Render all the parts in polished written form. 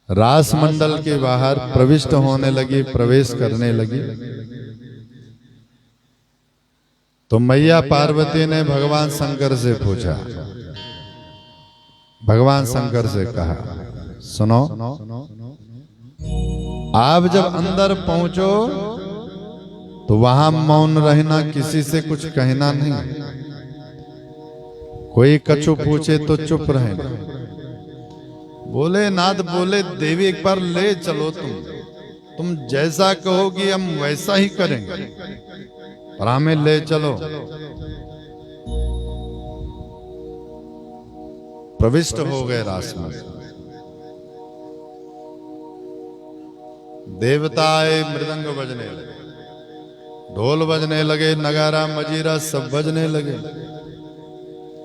रास मंडल के बाहर प्रविष्ट होने लगी, प्रवेश करने लगी। तो मैया पार्वती ने भगवान शंकर से पूछा, भगवान शंकर से कहा, सुनो, आप जब अंदर पहुंचो तो वहां मौन रहना, किसी से कुछ कहना नहीं। कोई कछु पूछे तो चुप रहना। बोले नाथ, बोले देवी, एक बार ले चलो, तुम जैसा कहोगी हम वैसा ही करेंगे, पर हमें ले चलो। प्रविष्ट हो गए रास में। देवताएं मृदंग बजने लगे, ढोल बजने लगे, नगारा मजीरा सब बजने लगे।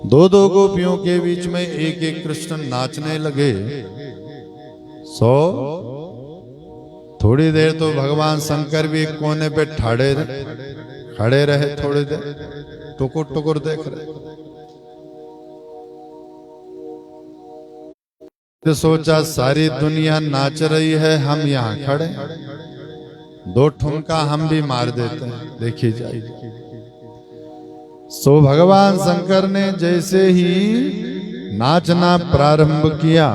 दो दो गोपियों के बीच में एक एक कृष्ण नाचने लगे। थोड़ी देर तो भगवान शंकर भी एक कोने पे खड़े रहे, थोड़ी देर टुकुर टुकुर देख रहे। तो सोचा सारी दुनिया नाच रही है, हम यहाँ खड़े, दो ठुमका हम भी मार देते हैं, देखी जाएगी। सो भगवान शंकर ने जैसे ही नाचना प्रारंभ किया,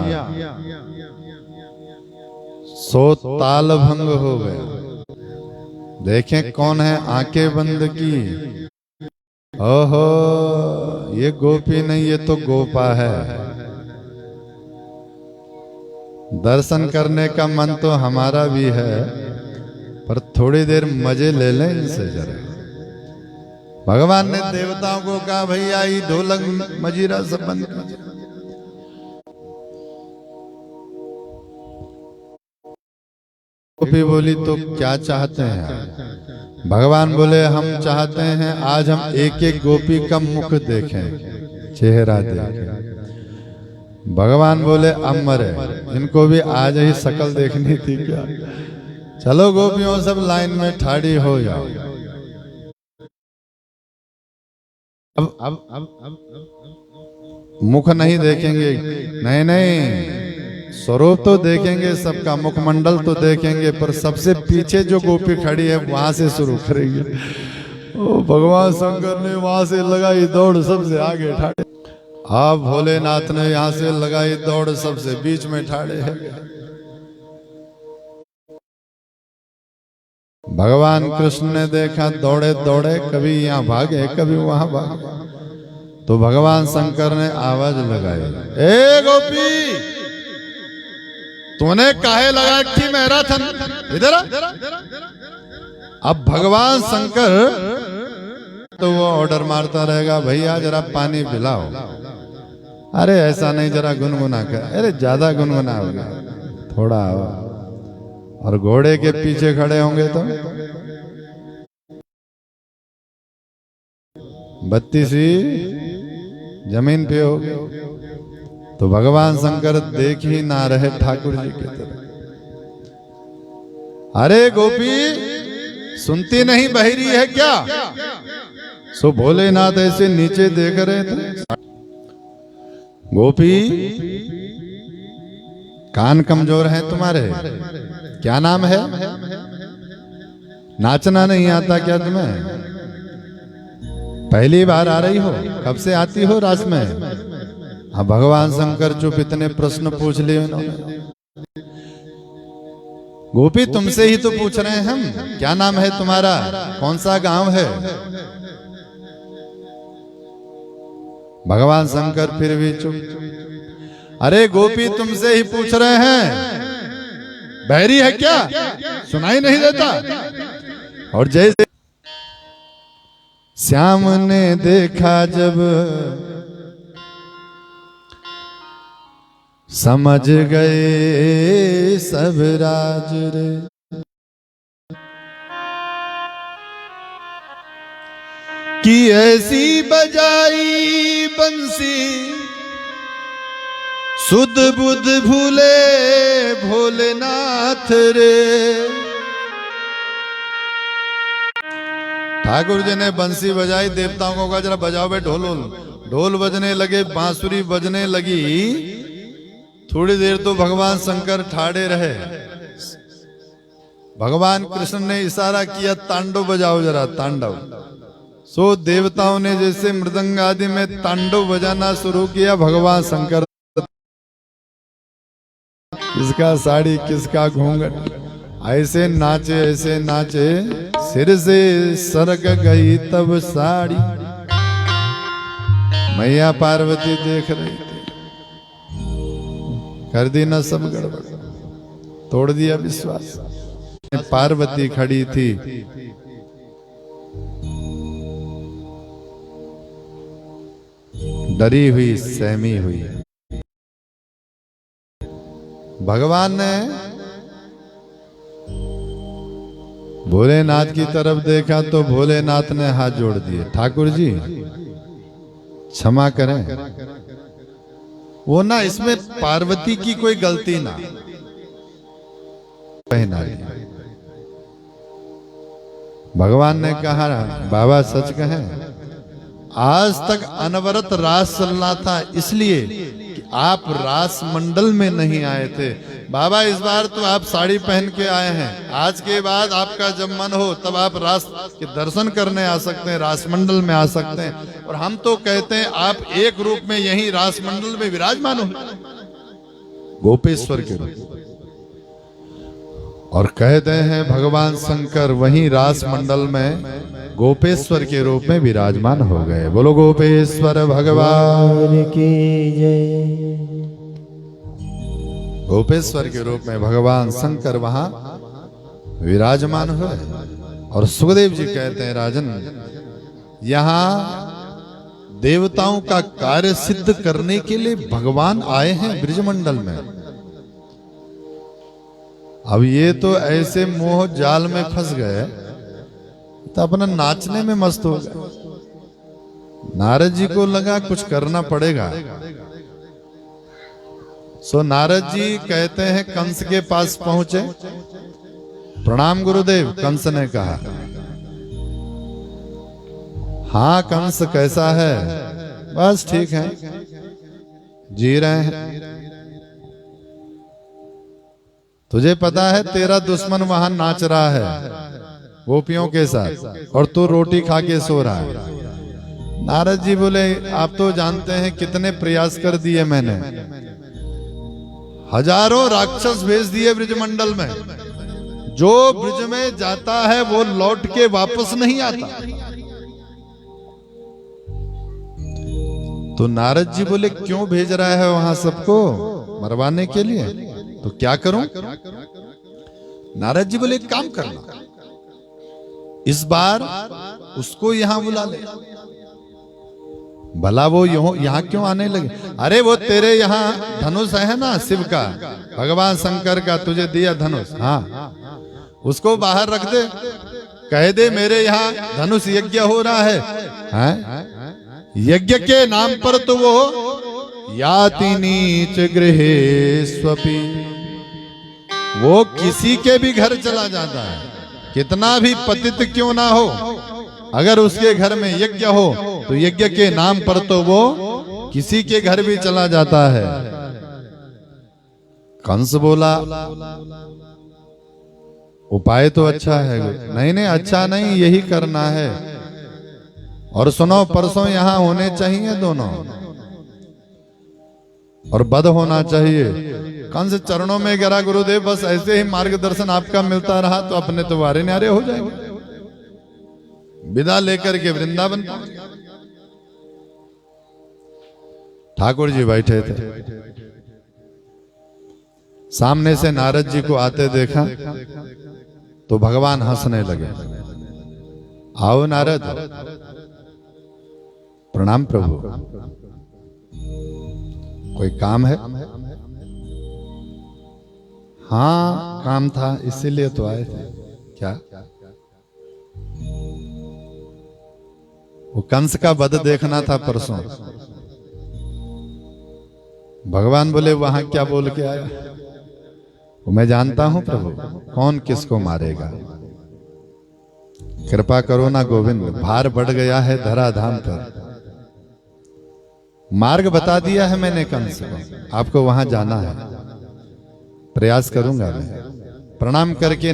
सो ताल भंग हो गया। देखें कौन है, आंखें बंद की। ओहो, ये गोपी नहीं, ये तो गोपा है। दर्शन करने का मन तो हमारा भी है, पर थोड़ी देर मजे ले लें इनसे जरा। भगवान ने देवताओं को कहा, भैया ये ढोलक मजीरा सब बंद कीजिए। गोपी बोली, तो क्या चाहते हैं? भगवान बोले, हम चाहते हैं आज हम एक एक गोपी का मुख देखें, चेहरा देखें। भगवान बोले, अमर है, इनको भी आज ही शकल देखनी थी क्या? चलो गोपियों, सब लाइन में ठाड़ी हो जाओ। अब मुख नहीं देखेंगे, नहीं नहीं, स्वरूप तो देखेंगे सबका, मुखमंडल तो देखेंगे, पर सबसे पीछे जो गोपी खड़ी है वहां से शुरू करेंगे। ओ भगवान शंकर ने वहां से लगाई दौड़, सबसे आगे ठाड़े। आप भोलेनाथ ने यहां से लगाई दौड़, सबसे बीच में ठाड़े है। भगवान कृष्ण ने देखा दौड़े दौड़े, कभी यहाँ भागे कभी वहां भागे। तो भगवान शंकर ने आवाज लगाई, ए गोपी, तूने काहे लगा कि मैराथन, इधर आ। अब भगवान शंकर तो वो ऑर्डर मारता रहेगा, भैया जरा पानी पिलाओ। अरे ऐसा नहीं, जरा गुनगुना कर। अरे ज्यादा गुनगुना हो गया, थोड़ा। और घोड़े के पीछे खड़े होंगे तो बत्ती सी जमीन पे हो। तो भगवान शंकर देख ही ना रहे ठाकुर जी की तरफ। अरे गोपी, सुनती नहीं, बहिरी है क्या? सो भोलेनाथ ऐसे नीचे देख रहे थे। गोपी, कान कमजोर हैं तुम्हारे, क्या नाम है? नाचना नहीं आता क्या तुम्हें? पहली बार आ रही हो? कब से आती हो रास में? हाँ, भगवान शंकर चुप, इतने प्रश्न पूछ लिए उन्होंने। गोपी, तुमसे ही तो पूछ रहे हैं हम, क्या नाम है तुम्हारा, कौन सा गांव है? भगवान शंकर फिर भी चुप। अरे गोपी, तुमसे ही पूछ रहे हैं, बहरी है क्या, सुनाई नहीं देता? और जैसे श्याम ने देखा जब, समझ गए सब राज रे। कि ऐसी बजाई बंसी, सुध बुध भूले भोलेनाथ रे। ठाकुर जी ने बंसी बजाई, देवताओं को कहा जरा बजाओ बे ढोल। ढोल बजने लगे, बांसुरी बजने लगी। थोड़ी देर तो भगवान शंकर ठाड़े रहे। भगवान कृष्ण ने इशारा किया तांडव बजाओ जरा, तांडव। सो देवताओं ने जैसे मृदंग आदि में तांडव बजाना शुरू किया। भगवान शंकर किसका साड़ी किसका घूंघट, ऐसे नाचे सिर से सरक गई तब साड़ी। मैया पार्वती देख रही थी, कर दी ना सब गड़बड़, तोड़ दिया विश्वास। पार्वती खड़ी थी, डरी हुई सहमी हुई। भगवान ने भोलेनाथ की तरफ देखा तो भोलेनाथ ने हाथ जोड़ दिए, ठाकुर जी क्षमा करें, वो ना इसमें पार्वती की कोई गलती ना पहना। भगवान ने कहा बाबा सच कहें, आज तक अनवरत रास चल रहा था इसलिए कि आप रास मंडल में नहीं आए थे। बाबा इस बार तो आप साड़ी पहन के आए हैं, आज के बाद आपका जब मन हो तब आप रास के दर्शन करने आ सकते हैं, रास मंडल में आ सकते हैं। और हम तो कहते हैं आप एक रूप में यही रास मंडल में विराजमान हो, गोपेश्वर के रूप। और कहते हैं भगवान शंकर वहीं रास मंडल में गोपेश्वर के रूप में विराजमान हो गए। बोलो गोपेश्वर भगवान की जय। गोपेश्वर के रूप में भगवान शंकर वहां विराजमान हुए। और सुखदेव जी कहते हैं राजन, यहां देवताओं का कार्य सिद्ध करने के लिए भगवान आए हैं ब्रिजमंडल में। अब ये तो ऐसे मोह जाल में फंस गए तो अपना नाचने में मस्त हो गए। नारद जी को लगा कुछ करना पड़ेगा। सो नारद जी कहते हैं कंस के पास पहुंचे, प्रणाम गुरुदेव। कंस ने कहा हाँ कंस कैसा है? बस ठीक है, जी रहे हैं। तुझे पता है तेरा दुश्मन वहां नाच रहा है गोपियों के साथ और तू रोटी खा के सो रहा है। नारद जी बोले आप तो जानते हैं कितने प्रयास कर दिए मैंने, हजारों राक्षस भेज दिए ब्रिजमंडल में, जो ब्रिज में जाता है वो लौट के वापस नहीं आता। तो नारद जी बोले क्यों भेज रहा है वहां सबको मरवाने के लिए? तो क्या करूं? नारद जी बोले एक काम करना, इस बार उसको यहां बुला ले। भला वो यहां क्यों आने लगे? अरे वो तेरे यहाँ धनुष है ना शिव का, भगवान शंकर का तुझे दिया धनुष, हाँ उसको बाहर रख दे, कह दे मेरे यहाँ धनुष यज्ञ हो रहा है? यज्ञ के नाम पर तो वो याति नीच गृहे स्वपि, वो किसी के भी घर चला जाता है, कितना भी पतित क्यों ना हो, अगर उसके घर में यज्ञ हो तो यज्ञ के नाम पर तो वो किसी के घर भी चला जाता है। कंस बोला उपाय तो अच्छा है। नहीं अच्छा नहीं, यही करना है। और सुनो परसों यहां होने चाहिए दोनों, और बध होना चाहिए। कंस चरणों में गिरा, गुरुदेव बस ऐसे ही मार्गदर्शन आपका मिलता रहा तो अपने तो वारे न्यारे हो जाएंगे। विदा लेकर के वृंदावन ठाकुर जी बैठे थे, सामने से नारद जी को आते देखा तो भगवान हंसने लगे। आओ नारद, प्रणाम प्रभु, कोई काम है? हाँ काम था, इसीलिए तो आए थे। क्या? वो कंस का वध देखना था परसों। भगवान बोले वहां क्या बोल के आया? वो मैं जानता हूं प्रभु, कौन किसको मारेगा। कृपा करो ना गोविंद, भार बढ़ गया है धराधाम पर। मार्ग बता दिया है मैंने कंस को, आपको वहां जाना है। प्रयास करूंगा मैं। प्रणाम करके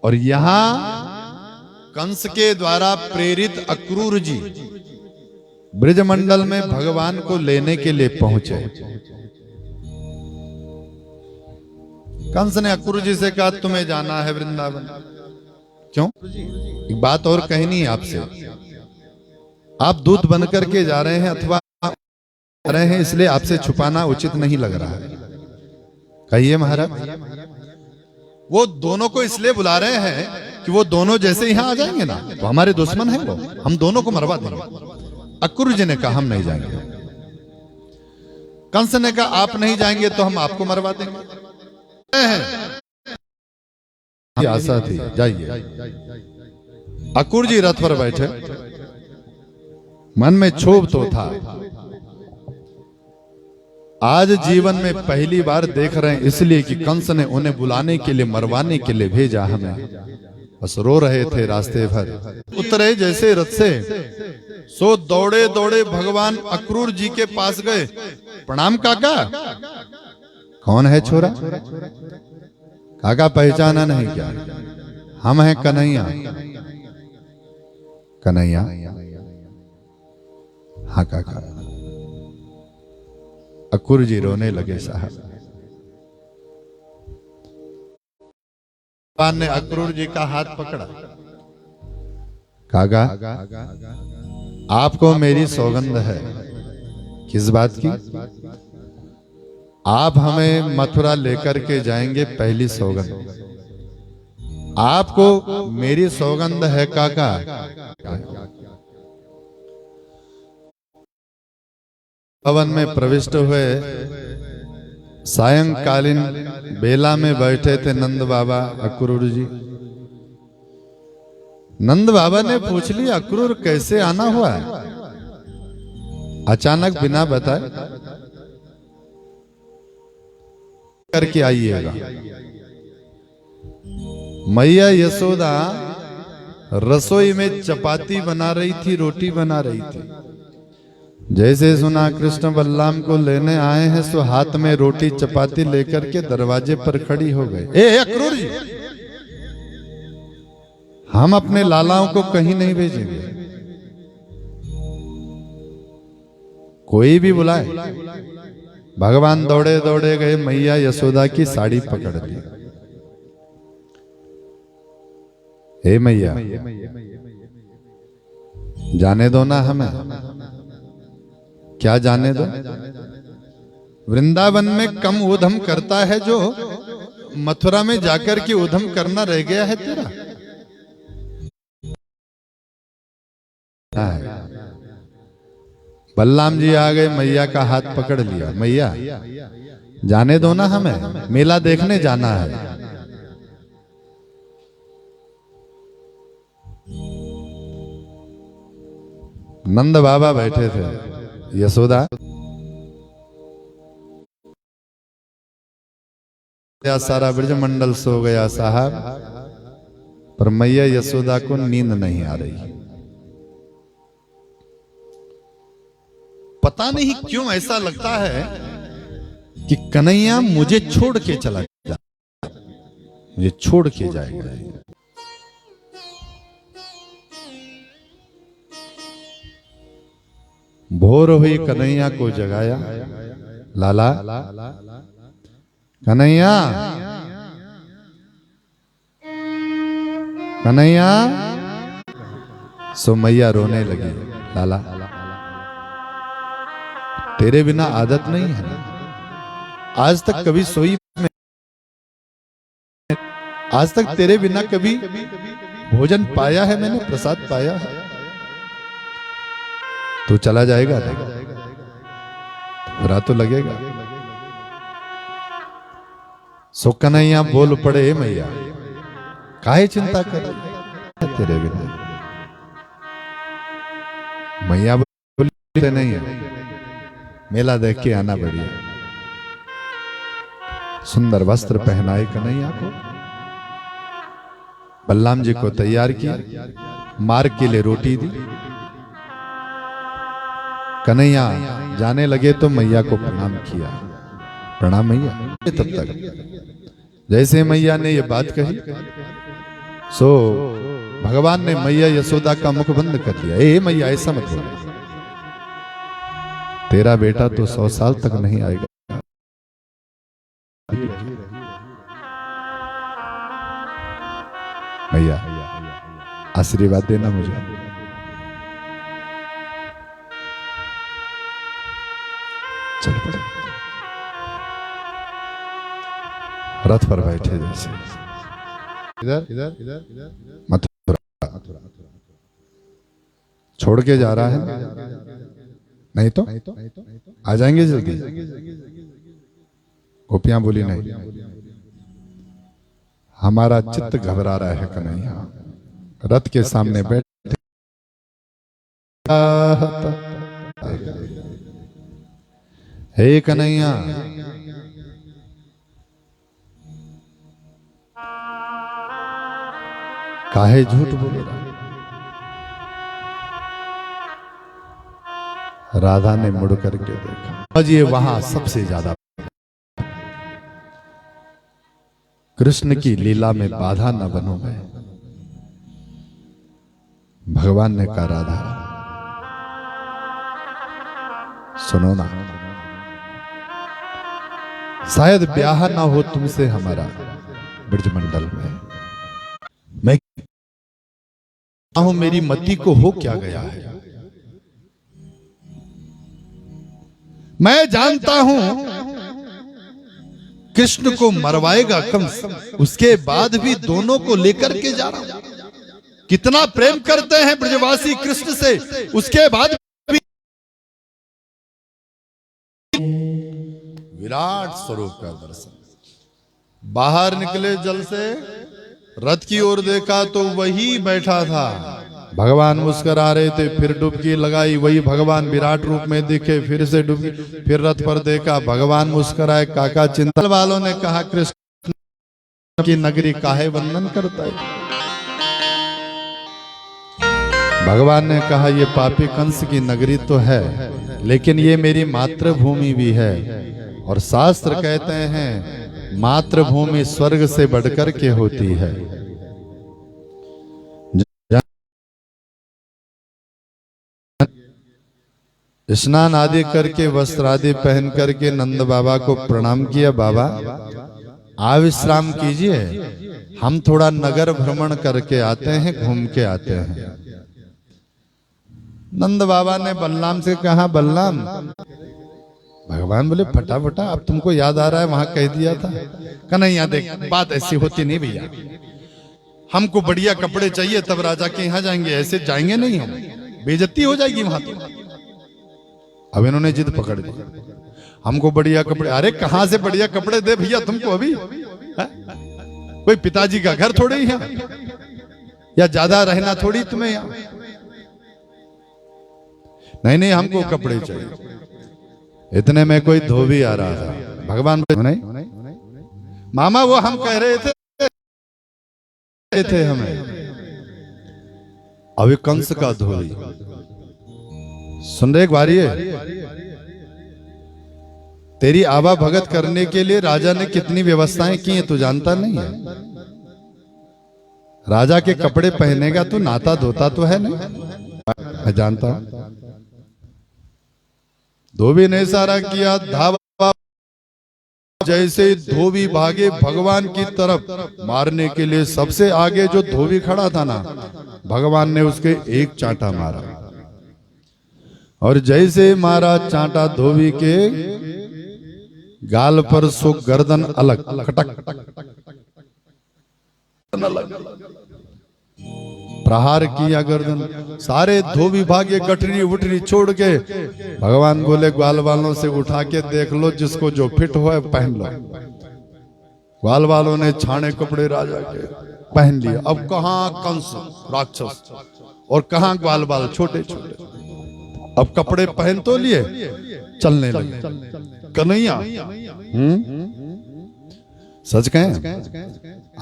और यहां कंस के द्वारा प्रेरित अक्रूर जी ब्रजमंडल में भगवान को लेने के लिए पहुंचे। कंस ने अक्रूर जी से कहा तुम्हें जाना है वृंदावन। क्यों? एक बात और कहनी है आपसे। आप दूत बनकर के जा रहे हैं अथवा रहे हैं, इसलिए आपसे छुपाना उचित नहीं लग रहा है। कहिए महाराज। वो दोनों को इसलिए बुला रहे हैं कि वो दोनों जैसे यहां आ जाएंगे ना तो हमारे दुश्मन हैं, वो हम दोनों को मरवा देंगे। अक्रूर जी ने कहा हम नहीं जाएंगे। कंस ने कहा आप नहीं जाएंगे तो हम आपको मरवा देंगे। आशा थी, जाइए। अक्रूर जी रथ पर बैठे, मन में क्षोभ तो था। आज जीवन में पहली बार देख रहे हैं, इसलिए कि कंस ने उन्हें बुलाने के लिए, मरवाने के लिए भेजा हमें। बस रो रहे थे रास्ते भर। उतरे जैसे रथ से सो दौड़े दौड़े भगवान अक्रूर जी के पास गए। प्रणाम काका। कौन है छोरा? काका पहचाना नहीं क्या? हम हैं कन्हैया। कन्हैया? हाँ काका। अक्रूर जी रोने लगे साहब। भगवान ने अक्रूर जी का हाथ पकड़ा। काका आपको मेरी सौगंध है। किस बात की? आप हमें मथुरा लेकर के जाएंगे, पहली सौगंध। आपको मेरी सौगंध है काका। भवन में प्रविष्ट हुए। सायंकालीन बेला में बैठे थे नंद बाबा अक्रूर जी। नंद बाबा ने पूछ लिया अक्रूर कैसे आना हुआ है? अचानक बिना बताए करके आइएगा। मैया यशोदा रसोई में चपाती बना रही थी, रोटी बना रही थी। जैसे सुना कृष्ण बलराम को लेने आए हैं, सो हाथ में रोटी चपाती लेकर के दरवाजे पर खड़ी हो गए। ए अक्रूर जी, हम अपने लालाओं को कहीं नहीं भेजेंगे। कोई भी बुलाए। भगवान दौड़े दौड़े गए, मैया यशोदा की साड़ी पकड़ ली। हे मैया, जाने दो ना हमें। क्या जाने दो? वृंदावन में कम उधम करता है जो मथुरा में जाकर के उधम करना रह गया है तेरा। बलराम जी आ गए, मैया का हाथ पकड़ लिया। मैया जाने दो ना हमें, मेला देखने जाना है। नंद बाबा बैठे थे। यशोदा सारा ब्रजमंडल सो गया साहब, पर मैया यशोदा को नींद नहीं आ रही। पता नहीं क्यों ऐसा लगता है कि कन्हैया मुझे छोड़ के चला जा, मुझे छोड़ के जाएगा। भोर हुई, कन्हैया को जगाया। लाला कन्हैया, कन्हैया। सो मैया रोने लगी। लाला तेरे बिना आदत नहीं है। आज तक कभी सोई में, आज तक तेरे बिना कभी भोजन पाया है मैंने, प्रसाद पाया है? तू चला जाएगा, बुरा तो लगेगा। सो कन्हैया बोल पड़े, मैया काहे चिंता कर तेरे बिना। मैया बोलते नहीं है, मेला देख के आना बढ़िया। सुंदर वस्त्र पहनाए कन्हैया को, बलराम जी को तैयार किया, मार्ग के लिए रोटी दी। कन्हैया जाने लगे तो मैया को प्रणाम किया। प्रणाम मैया। तब तक जैसे मैया ने ये बात कही सो भगवान ने मैया यशोदा का मुख बंद कर दिया। ए मैया ऐसा मत बोल, तेरा बेटा तो 100 साल तक नहीं आएगा। मैया आशीर्वाद देना मुझे। चलो रथ पर बैठे जैसे इधर इधर इधर मथुरा छोड़ के जा रहा है, नहीं तो आ जाएंगे जल्दी। गोपियां बोली नहीं, हमारा चित्त घबरा रहा है कन्हैया। रथ के सामने बैठे हे कन्हैया, काहे झूठ बोले रहा। राधा ने मुड़ करके देखा, आज ये वहां सबसे ज्यादा कृष्ण की लीला में बाधा न बनो मैं। भगवान ने कहा राधा सुनो ना, शायद ब्याह ना हो तुमसे हमारा ब्रजमंडल में। मैं हूं मेरी मति को हो क्या गया है। मैं जानता हूं कृष्ण को मरवाएगा कंस, उसके बाद भी दोनों को लेकर के जा रहा हूं। कितना प्रेम करते हैं ब्रजवासी कृष्ण से, उसके बाद भी विराट स्वरूप का दर्शन। बाहर निकले जल से, रथ की ओर देखा तो वही बैठा था। भगवान मुस्कुरा रहे थे, फिर डुबकी लगाई, वही भगवान विराट रूप में दिखे, फिर से डुबकी, फिर रथ पर देखा, भगवान मुस्कुराए। काका चिंतन वालों ने कहा कृष्ण की नगरी काहे वर्णन करता है। भगवान ने कहा ये पापी कंस की नगरी तो है, लेकिन ये मेरी मातृभूमि भी है। और शास्त्र कहते हैं मातृभूमि स्वर्ग से बढ़कर के होती है। स्नान आदि करके वस्त्र आदि पहन करके नंद बाबा को प्रणाम किया। बाबा आप विश्राम कीजिए, हम थोड़ा नगर भ्रमण करके आते हैं, घूम के आते हैं। नंद बाबा ने बलराम से कहा बलराम, भगवान बोले फटाफटा, अब तुमको याद आ रहा है वहां कह दिया था। कन्हैया देख बात ऐसी होती नहीं भैया, हमको बढ़िया कपड़े चाहिए तब राजा के यहाँ जाएंगे, ऐसे जाएंगे नहीं, हम बेइज्जती हो जाएगी वहां तो। अब इन्होंने जिद पकड़ ली, हमको बढ़िया कपड़े। अरे कहां से बढ़िया कपड़े दे भैया तुमको अभी है? कोई पिताजी का घर थोड़े ही है, या ज्यादा रहना थोड़ी तुम्हें यहाँ। नहीं नहीं हमको कपड़े चाहिए। इतने में कोई धोबी आ रहा था। भगवान नहीं मामा वो हम कह रहे थे हमें अभी कंस का धोबी। सुन रहे एक बारी है, तेरी आवा भगत करने के लिए राजा ने कितनी व्यवस्थाएं की है तू जानता नहीं है। राजा के कपड़े पहनेगा तो नाता धोता तो है नहीं, मैं जानता हूं। धोबी ने इशारा किया, धावा। जैसे धोबी भागे भगवान की तरफ मारने के लिए, सबसे आगे जो धोबी खड़ा था ना, भगवान ने उसके एक चांटा मारा। और जैसे मारा चांटा धोबी के गाल पर, सो गर्दन अलग खटक प्रहार किया गर्दन। सारे धोबी भागे गठरी उठरी छोड़ के। भगवान बोले ग्वाल वालों से उठा के देख लो, जिसको जो फिट हो पहन लो। ग्वाल वालों ने छाने कपड़े राजा के पहन लिए। अब कहां कंस राक्षस और कहां ग्वाल बाल छोटे छोटे। अब कपड़े पहन तो लिए, चलने लगे। कन्हैया सच कहें,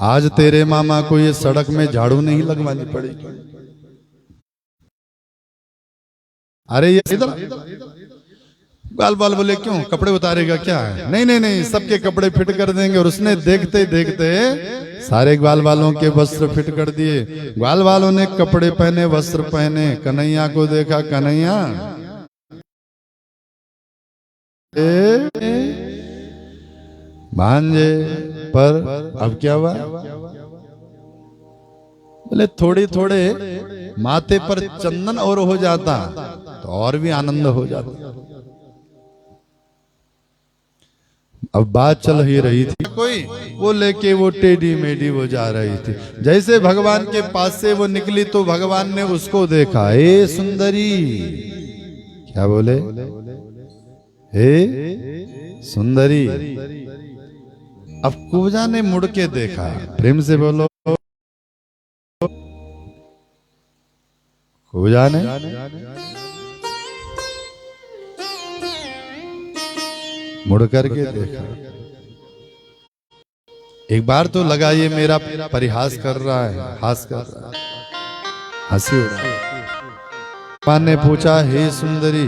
आज तेरे मामा को ये सड़क में झाड़ू नहीं लगवानी पड़ेगी। अरे ये इधर बाल बाल बोले क्यों कपड़े उतारेगा क्या है? नहीं नहीं नहीं, सबके कपड़े फिट कर देंगे। और उसने देखते देखते सारे ग्वाल वालों के वस्त्र फिट कर दिए। ग्वाल वालों ने कपड़े पहने, वस्त्र पहने। कन्हैया को देखा, कन्हैया भांजे पर अब क्या हुआ? बोले थोड़े थोड़े माथे पर चंदन और हो जाता तो और भी आनंद हो जाता। अब बात चल ही रही थी, कोई वो लेके वो टेढ़ी मेढ़ी वो जा रही थी। जैसे भगवान के पास से वो निकली तो भगवान ने उसको देखा। हे सुंदरी, क्या बोले? हे सुंदरी। अब कुब्जा ने मुड़ के देखा, प्रेम से बोलो कुब्जा ने। मुड़ करके देखा। एक बार तो लगा ये मेरा परिहास कर रहा है, हास कर रहा है, हंसी हो रहा है। भगवान ने पूछा, हे सुंदरी।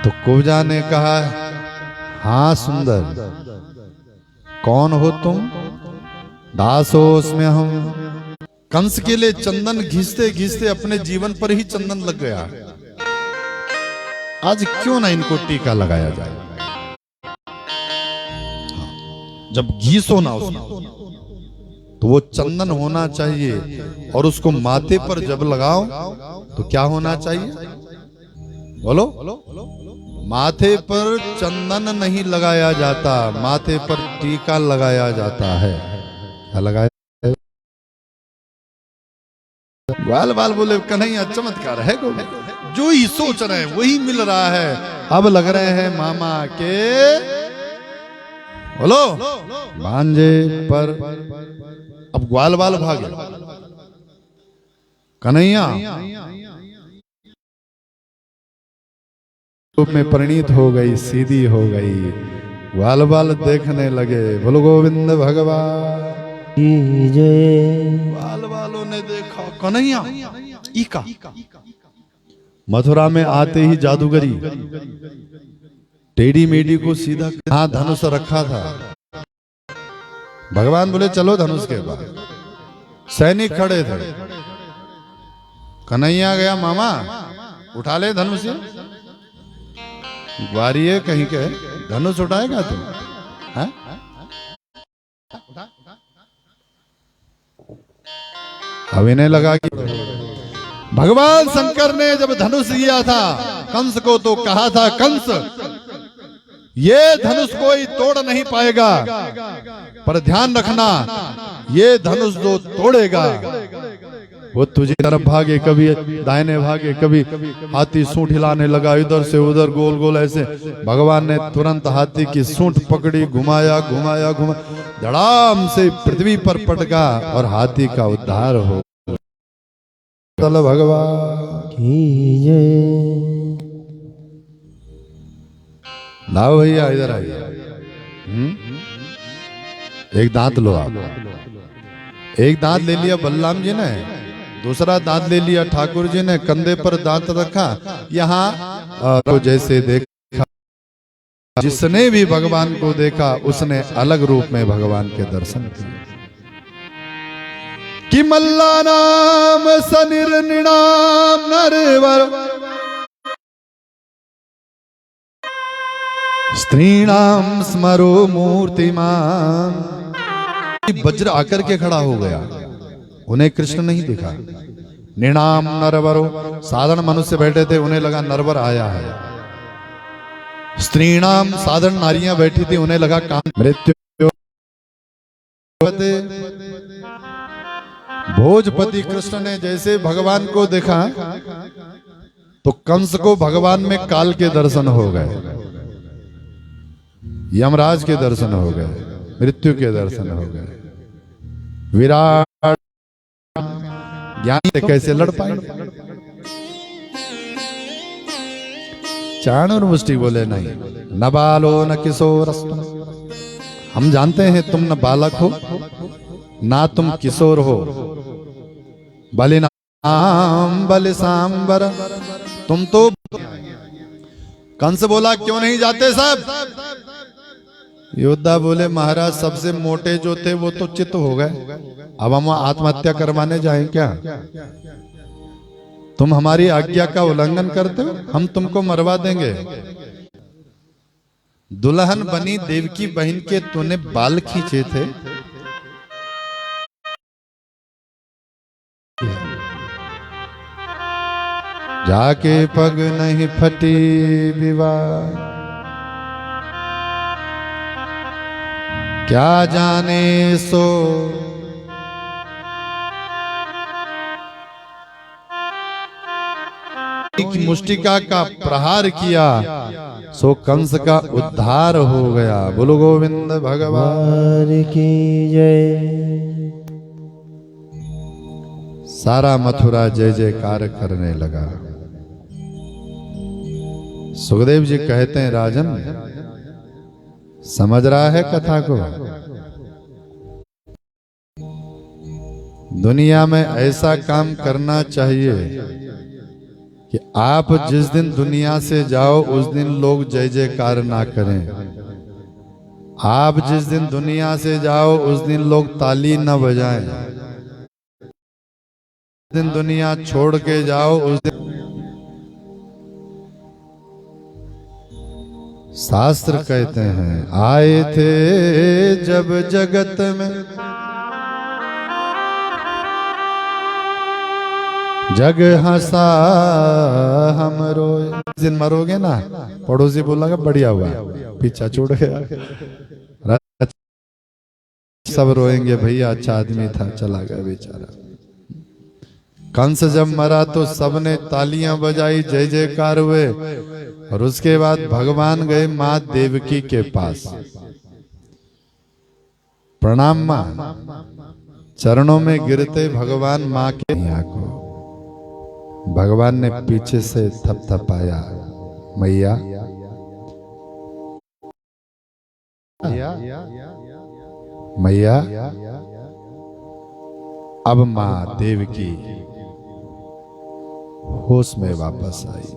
तो कुब्जा ने कहा, हाँ सुंदर, कौन हो तुम? दास हो उसमें हम। कंस के लिए चंदन घिसते घिसते अपने जीवन पर ही चंदन लग गया। आज क्यों ना इनको टीका लगाया जाए? जब घीसो ना उसमें तो वो चंदन होना चाहिए। और उसको माथे पर जब लगाओ तो क्या होना चाहिए? बोलो। माथे पर चंदन नहीं लगाया जाता, माथे पर टीका लगाया जाता है। क्या लगाया? बाल बाल बोले, कन्हैया चमत्कार है को, जो ही सोच रहे हैं वही मिल रहा है। अब लग रहे हैं मामा के, बोलो, भांजे पर। अब ग्वाल बाल भागे। कन्हैया रूप में परिणीत हो गई, सीधी हो गई। ग्वाल बाल देखने लगे। बोलो गोविंद भगवान की जय। ग्वाल बालों ने देखा, कन्हैया इका। मथुरा में आते ही जादूगरी टेढ़ी मेढ़ी को सीधा, हाँ धनुष रखा था। भगवान बोले चलो धनुष के पास। सैनिक खड़े थे। कन्हैया गया, मामा उठा ले धनुष। ग्वारिये कहीं के, धनुष उठाएगा तू? हाँ? अब इन्हें लगा कि भगवान शंकर ने जब धनुष लिया था कंस को तो कहा था, कंस ये धनुष कोई तोड़ नहीं पाएगा, पर ध्यान रखना ये धनुष जो तोड़ेगा वो तुझे तरफ भागे, कभी दाहिने भागे, कभी हाथी सूंठ हिलाने लगा इधर से उधर गोल गोल ऐसे। भगवान ने तुरंत हाथी की सूंठ पकड़ी, घुमाया घुमाया घुमा, धड़ाम से पृथ्वी पर पटका और हाथी का उद्धार हो। चलो भगवान की जय। लाओ भैया इधर आइए। एक दांत लो आप। एक दांत ले लिया बलराम जी ने, दूसरा दांत ले लिया ठाकुर जी ने। कंधे पर दांत रखा। यहाँ तो जैसे देखा, जिसने भी भगवान को देखा उसने अलग रूप में भगवान के दर्शन किए। कि मल्ला नाम सनिर्निणाम नरवर स्त्रीणाम स्मरो मूर्तिमान। वज्र आकर के खड़ा हो गया, उन्हें कृष्ण नहीं दिखा। निणाम नरवरो, साधारण मनुष्य बैठे थे, उन्हें लगा नरवर आया है। स्त्रीणाम, साधारण नारियां बैठी थी, उन्हें लगा काम मृत्यु। भोजपति कृष्ण ने जैसे भगवान को देखा तो कंस को भगवान में काल के दर्शन हो गए, यमराज के दर्शन हो गए, मृत्यु के दर्शन हो गए। विराट ज्ञानी से कैसे लड़ पाए? चाणूरमुष्टि बोले नहीं, न बालो न किशोर। हम जानते हैं तुम न बालक हो ना तुम किशोर हो, भले ना बल सांबर। तुम तो कंस बोला क्यों नहीं जाते सब? योद्धा बोले महाराज सबसे मोटे जो थे वो तो चित हो गए, अब हम आत्महत्या करवाने जाएं क्या? तुम हमारी आज्ञा का उल्लंघन करते हो, हम तुमको मरवा देंगे। दुल्हन बनी देवकी बहन के तूने बाल खींचे थे, जाके पग नहीं फटी विवाह, क्या जाने सो की मुष्टिका का प्रहार किया, सो कंस का उद्धार हो गया। बोलो गोविंद भगवान की जय। सारा मथुरा जय जयकार करने लगा। सुखदेव जी कहते हैं राजन समझ रहा है कथा को? दुनिया में ऐसा काम करना चाहिए कि आप जिस दिन दुनिया से जाओ उस दिन लोग जय जयकार ना करें। आप जिस दिन दुनिया से जाओ उस दिन लोग ताली न बजाएं। जिस दिन दुनिया छोड़ के जाओ उस दिन शास्त्र कहते हैं आए थे जब जगत में जग हंसा हम रोए। जिस दिन मरोगे ना पड़ोसी बोला बढ़िया हुआ पीछा छोड़ गया, सब रोएंगे भैया अच्छा आदमी था चला गया बेचारा। कंस जब मरा तो सबने तालियां बजाई जय जयकार हुए, और उसके बाद भगवान गए मां देवकी के पास। प्रणाम मां, चरणों में गिरते भगवान मां के को भगवान ने पीछे से थपथपाया, मैया मैया। अब मां देवकी होश में वापस आई।